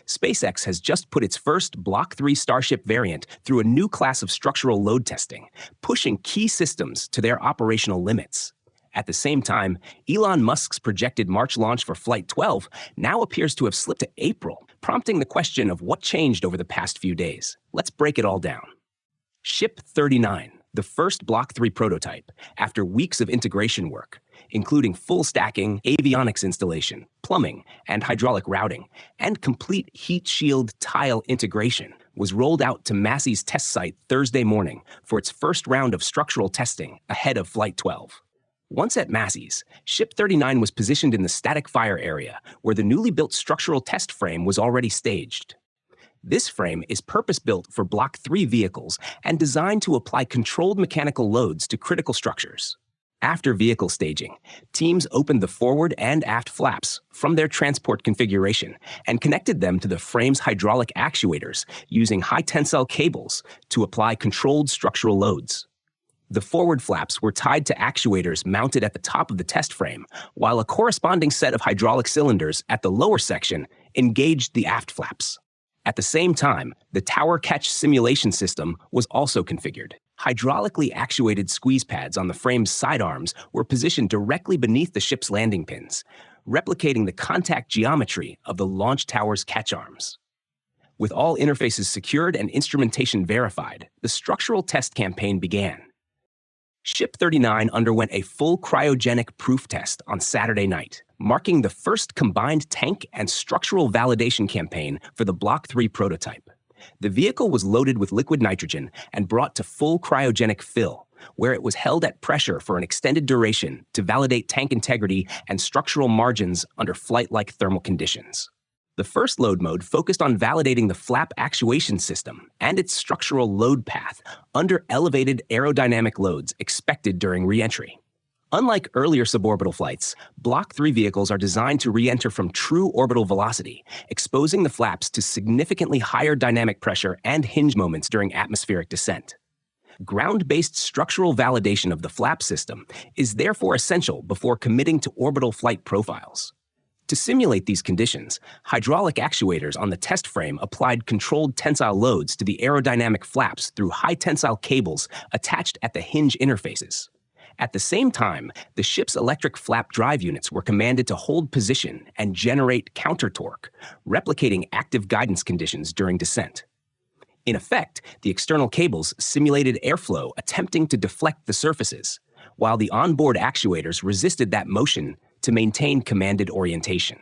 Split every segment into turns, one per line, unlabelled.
SpaceX has just put its first Block 3 Starship variant through a new class of structural load testing, pushing key systems to their operational limits. At the same time, Elon Musk's projected March launch for Flight 12 now appears to have slipped to April, prompting the question of what changed over the past few days. Let's break it all down. Ship 39, the first Block 3 prototype, after weeks of integration work, including full stacking, avionics installation, plumbing, and hydraulic routing, and complete heat shield tile integration, was rolled out to Massey's test site Thursday morning for its first round of structural testing ahead of Flight 12. Once at Massey's, Ship 39 was positioned in the static fire area, where the newly built structural test frame was already staged. This frame is purpose-built for Block 3 vehicles and designed to apply controlled mechanical loads to critical structures. After vehicle staging, teams opened the forward and aft flaps from their transport configuration and connected them to the frame's hydraulic actuators using high-tensile cables to apply controlled structural loads. The forward flaps were tied to actuators mounted at the top of the test frame, while a corresponding set of hydraulic cylinders at the lower section engaged the aft flaps. At the same time, the tower catch simulation system was also configured. Hydraulically actuated squeeze pads on the frame's sidearms were positioned directly beneath the ship's landing pins, replicating the contact geometry of the launch tower's catch arms. With all interfaces secured and instrumentation verified, the structural test campaign began. Ship 39 underwent a full cryogenic proof test on Saturday night, marking the first combined tank and structural validation campaign for the Block 3 prototype. The vehicle was loaded with liquid nitrogen and brought to full cryogenic fill, where it was held at pressure for an extended duration to validate tank integrity and structural margins under flight-like thermal conditions. The first load mode focused on validating the flap actuation system and its structural load path under elevated aerodynamic loads expected during re-entry. Unlike earlier suborbital flights, Block 3 vehicles are designed to re-enter from true orbital velocity, exposing the flaps to significantly higher dynamic pressure and hinge moments during atmospheric descent. Ground-based structural validation of the flap system is therefore essential before committing to orbital flight profiles. To simulate these conditions, hydraulic actuators on the test frame applied controlled tensile loads to the aerodynamic flaps through high-tensile cables attached at the hinge interfaces. At the same time, the ship's electric flap drive units were commanded to hold position and generate counter-torque, replicating active guidance conditions during descent. In effect, the external cables simulated airflow attempting to deflect the surfaces, while the onboard actuators resisted that motion to maintain commanded orientation.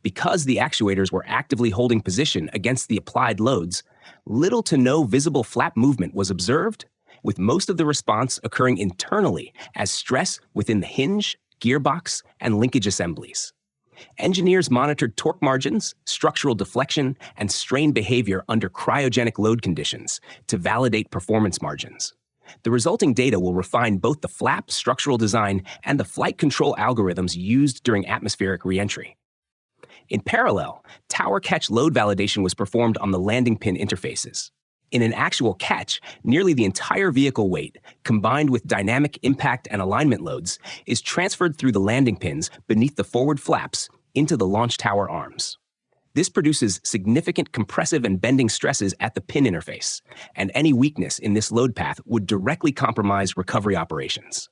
Because the actuators were actively holding position against the applied loads, little to no visible flap movement was observed, with most of the response occurring internally as stress within the hinge, gearbox, and linkage assemblies. Engineers monitored torque margins, structural deflection, and strain behavior under cryogenic load conditions to validate performance margins. The resulting data will refine both the flap structural design and the flight control algorithms used during atmospheric reentry. In parallel, tower catch load validation was performed on the landing pin interfaces. In an actual catch, nearly the entire vehicle weight, combined with dynamic impact and alignment loads, is transferred through the landing pins beneath the forward flaps into the launch tower arms. This produces significant compressive and bending stresses at the pin interface, and any weakness in this load path would directly compromise recovery operations.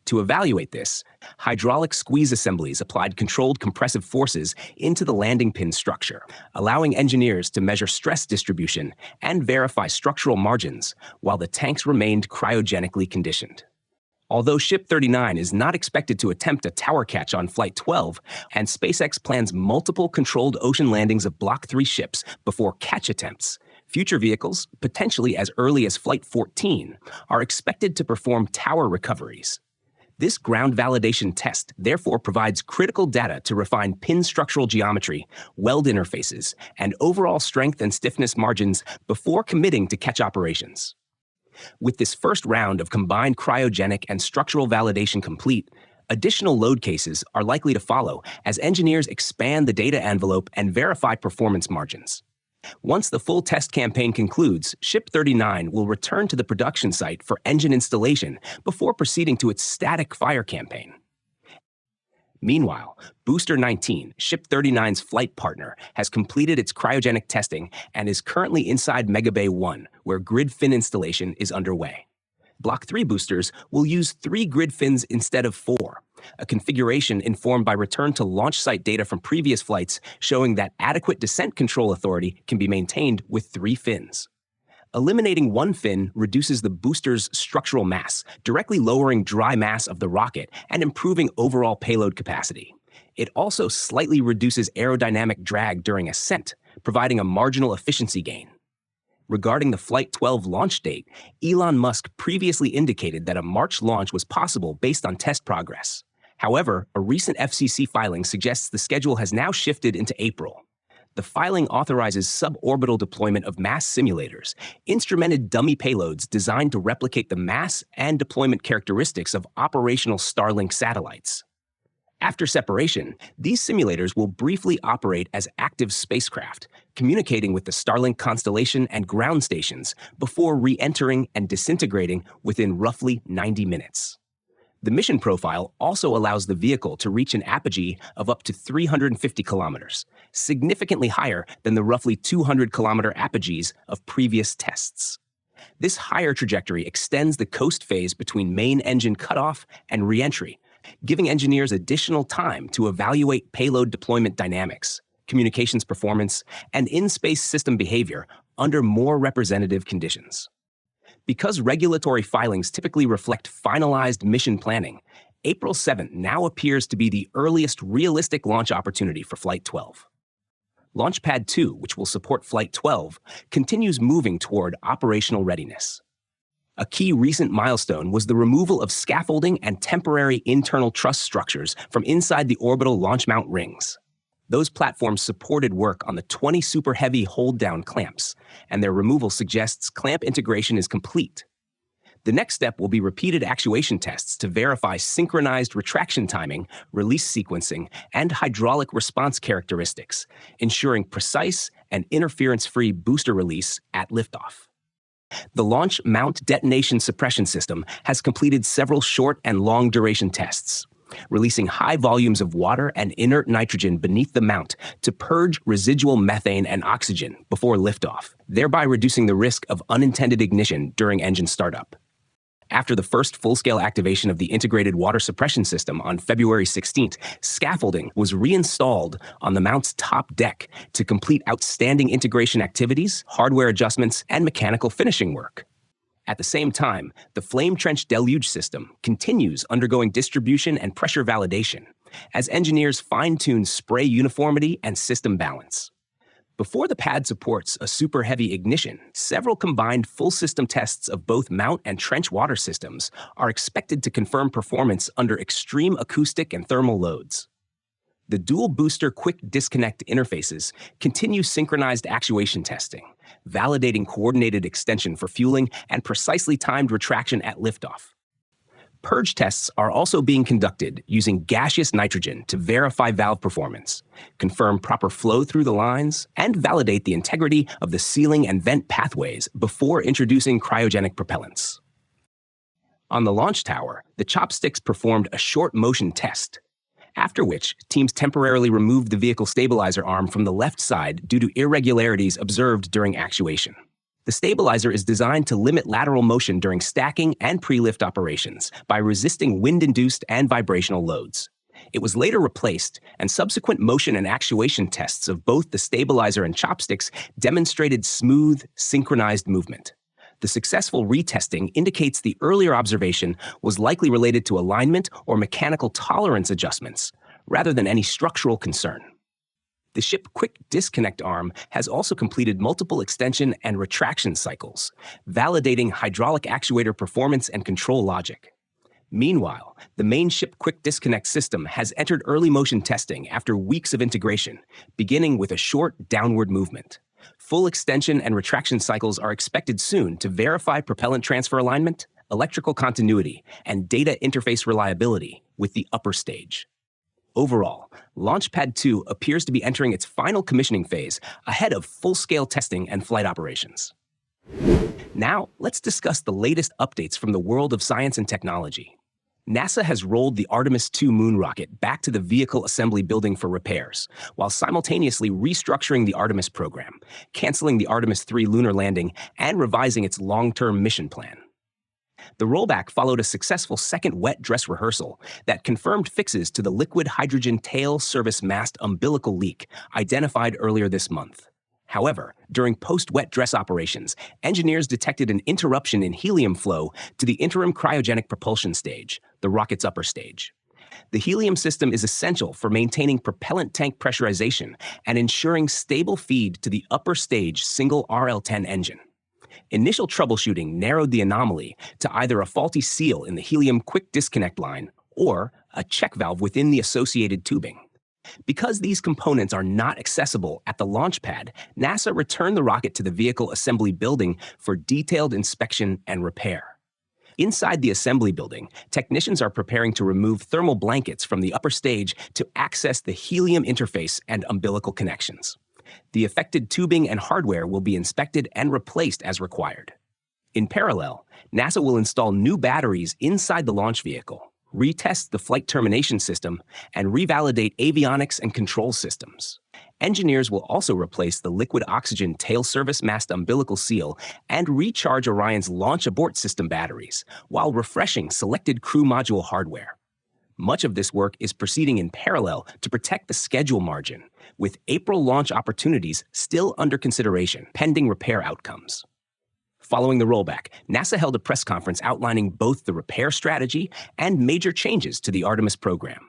To evaluate this, hydraulic squeeze assemblies applied controlled compressive forces into the landing pin structure, allowing engineers to measure stress distribution and verify structural margins while the tanks remained cryogenically conditioned. Although Ship 39 is not expected to attempt a tower catch on Flight 12, and SpaceX plans multiple controlled ocean landings of Block 3 ships before catch attempts, future vehicles, potentially as early as Flight 14, are expected to perform tower recoveries. This ground validation test therefore provides critical data to refine pin structural geometry, weld interfaces, and overall strength and stiffness margins before committing to catch operations. With this first round of combined cryogenic and structural validation complete, additional load cases are likely to follow as engineers expand the data envelope and verify performance margins. Once the full test campaign concludes, Ship 39 will return to the production site for engine installation before proceeding to its static fire campaign. Meanwhile, Booster 19, Ship 39's flight partner, has completed its cryogenic testing and is currently inside Megabay 1, where grid fin installation is underway. Block 3 boosters will use 3 grid fins instead of 4, a configuration informed by return to launch site data from previous flights showing that adequate descent control authority can be maintained with 3 fins. Eliminating 1 fin reduces the booster's structural mass, directly lowering dry mass of the rocket and improving overall payload capacity. It also slightly reduces aerodynamic drag during ascent, providing a marginal efficiency gain. Regarding the Flight 12 launch date, Elon Musk previously indicated that a March launch was possible based on test progress. However, a recent FCC filing suggests the schedule has now shifted into April. The filing authorizes suborbital deployment of mass simulators, instrumented dummy payloads designed to replicate the mass and deployment characteristics of operational Starlink satellites. After separation, these simulators will briefly operate as active spacecraft, communicating with the Starlink constellation and ground stations before re-entering and disintegrating within roughly 90 minutes. The mission profile also allows the vehicle to reach an apogee of up to 350 kilometers, significantly higher than the roughly 200-kilometer apogees of previous tests. This higher trajectory extends the coast phase between main engine cutoff and re-entry, giving engineers additional time to evaluate payload deployment dynamics, communications performance, and in-space system behavior under more representative conditions. Because regulatory filings typically reflect finalized mission planning, April 7 now appears to be the earliest realistic launch opportunity for Flight 12. Launchpad 2, which will support Flight 12, continues moving toward operational readiness. A key recent milestone was the removal of scaffolding and temporary internal truss structures from inside the orbital launch mount rings. Those platforms supported work on the 20 super heavy hold-down clamps, and their removal suggests clamp integration is complete. The next step will be repeated actuation tests to verify synchronized retraction timing, release sequencing, and hydraulic response characteristics, ensuring precise and interference-free booster release at liftoff. The Launch Mount Detonation Suppression System has completed several short and long-duration tests, releasing high volumes of water and inert nitrogen beneath the mount to purge residual methane and oxygen before liftoff, thereby reducing the risk of unintended ignition during engine startup. After the first full-scale activation of the integrated water suppression system on February 16th, scaffolding was reinstalled on the mount's top deck to complete outstanding integration activities, hardware adjustments, and mechanical finishing work. At the same time, the flame trench deluge system continues undergoing distribution and pressure validation as engineers fine-tune spray uniformity and system balance. Before the pad supports a super heavy ignition, several combined full system tests of both mount and trench water systems are expected to confirm performance under extreme acoustic and thermal loads. The dual booster quick disconnect interfaces continue synchronized actuation testing, validating coordinated extension for fueling and precisely timed retraction at liftoff. Purge tests are also being conducted using gaseous nitrogen to verify valve performance, confirm proper flow through the lines, and validate the integrity of the sealing and vent pathways before introducing cryogenic propellants. On the launch tower, the chopsticks performed a short motion test, after which teams temporarily removed the vehicle stabilizer arm from the left side due to irregularities observed during actuation. The stabilizer is designed to limit lateral motion during stacking and pre-lift operations by resisting wind-induced and vibrational loads. It was later replaced, and subsequent motion and actuation tests of both the stabilizer and chopsticks demonstrated smooth, synchronized movement. The successful retesting indicates the earlier observation was likely related to alignment or mechanical tolerance adjustments, rather than any structural concern. The ship quick disconnect arm has also completed multiple extension and retraction cycles, validating hydraulic actuator performance and control logic. Meanwhile, the main ship quick disconnect system has entered early motion testing after weeks of integration, beginning with a short downward movement. Full extension and retraction cycles are expected soon to verify propellant transfer alignment, electrical continuity, and data interface reliability with the upper stage. Overall, Launchpad 2 appears to be entering its final commissioning phase ahead of full-scale testing and flight operations. Now, let's discuss the latest updates from the world of science and technology. NASA has rolled the Artemis II moon rocket back to the vehicle assembly building for repairs, while simultaneously restructuring the Artemis program, canceling the Artemis III lunar landing, and revising its long-term mission plan. The rollback followed a successful second wet dress rehearsal that confirmed fixes to the liquid hydrogen tail service mast umbilical leak identified earlier this month. However, during post-wet dress operations, engineers detected an interruption in helium flow to the interim cryogenic propulsion stage, the rocket's upper stage. The helium system is essential for maintaining propellant tank pressurization and ensuring stable feed to the upper stage single RL-10 engine. Initial troubleshooting narrowed the anomaly to either a faulty seal in the helium quick disconnect line or a check valve within the associated tubing. Because these components are not accessible at the launch pad, NASA returned the rocket to the vehicle assembly building for detailed inspection and repair. Inside the assembly building, technicians are preparing to remove thermal blankets from the upper stage to access the helium interface and umbilical connections. The affected tubing and hardware will be inspected and replaced as required. In parallel, NASA will install new batteries inside the launch vehicle, retest the flight termination system, and revalidate avionics and control systems. Engineers will also replace the liquid oxygen tail service mast umbilical seal and recharge Orion's launch abort system batteries, while refreshing selected crew module hardware. Much of this work is proceeding in parallel to protect the schedule margin, with April launch opportunities still under consideration, pending repair outcomes. Following the rollback, NASA held a press conference outlining both the repair strategy and major changes to the Artemis program.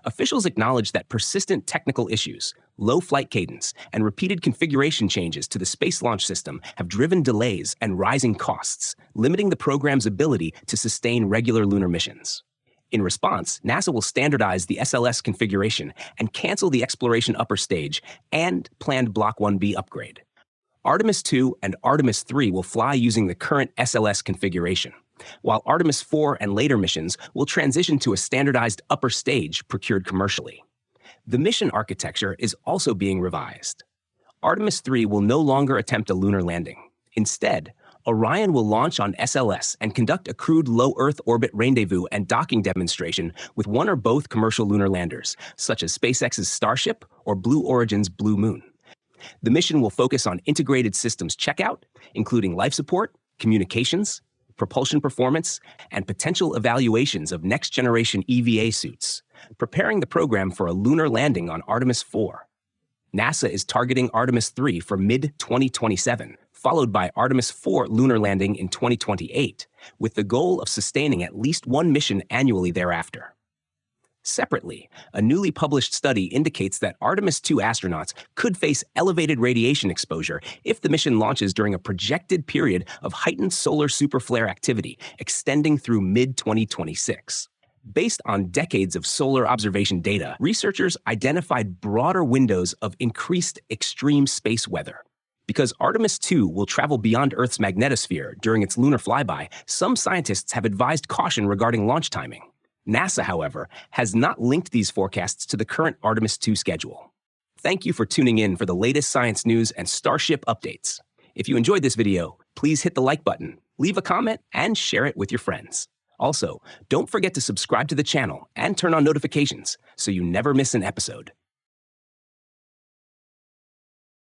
Officials acknowledged that persistent technical issues, low flight cadence, and repeated configuration changes to the Space Launch System have driven delays and rising costs, limiting the program's ability to sustain regular lunar missions. In response, NASA will standardize the SLS configuration and cancel the exploration upper stage and planned Block 1B upgrade. Artemis II and Artemis III will fly using the current SLS configuration, while Artemis IV and later missions will transition to a standardized upper stage procured commercially. The mission architecture is also being revised. Artemis III will no longer attempt a lunar landing. Instead, Orion will launch on SLS and conduct a crewed low Earth orbit rendezvous and docking demonstration with one or both commercial lunar landers, such as SpaceX's Starship or Blue Origin's Blue Moon. The mission will focus on integrated systems checkout, including life support, communications, propulsion performance, and potential evaluations of next-generation EVA suits, preparing the program for a lunar landing on Artemis IV. NASA is targeting Artemis III for mid-2027, followed by Artemis IV lunar landing in 2028, with the goal of sustaining at least one mission annually thereafter. Separately, a newly published study indicates that Artemis II astronauts could face elevated radiation exposure if the mission launches during a projected period of heightened solar superflare activity extending through mid-2026. Based on decades of solar observation data, researchers identified broader windows of increased extreme space weather. Because Artemis II will travel beyond Earth's magnetosphere during its lunar flyby, some scientists have advised caution regarding launch timing. NASA, however, has not linked these forecasts to the current Artemis II schedule. Thank you for tuning in for the latest science news and Starship updates. If you enjoyed this video, please hit the like button, leave a comment, and share it with your friends. Also, don't forget to subscribe to the channel and turn on notifications so you never miss an episode.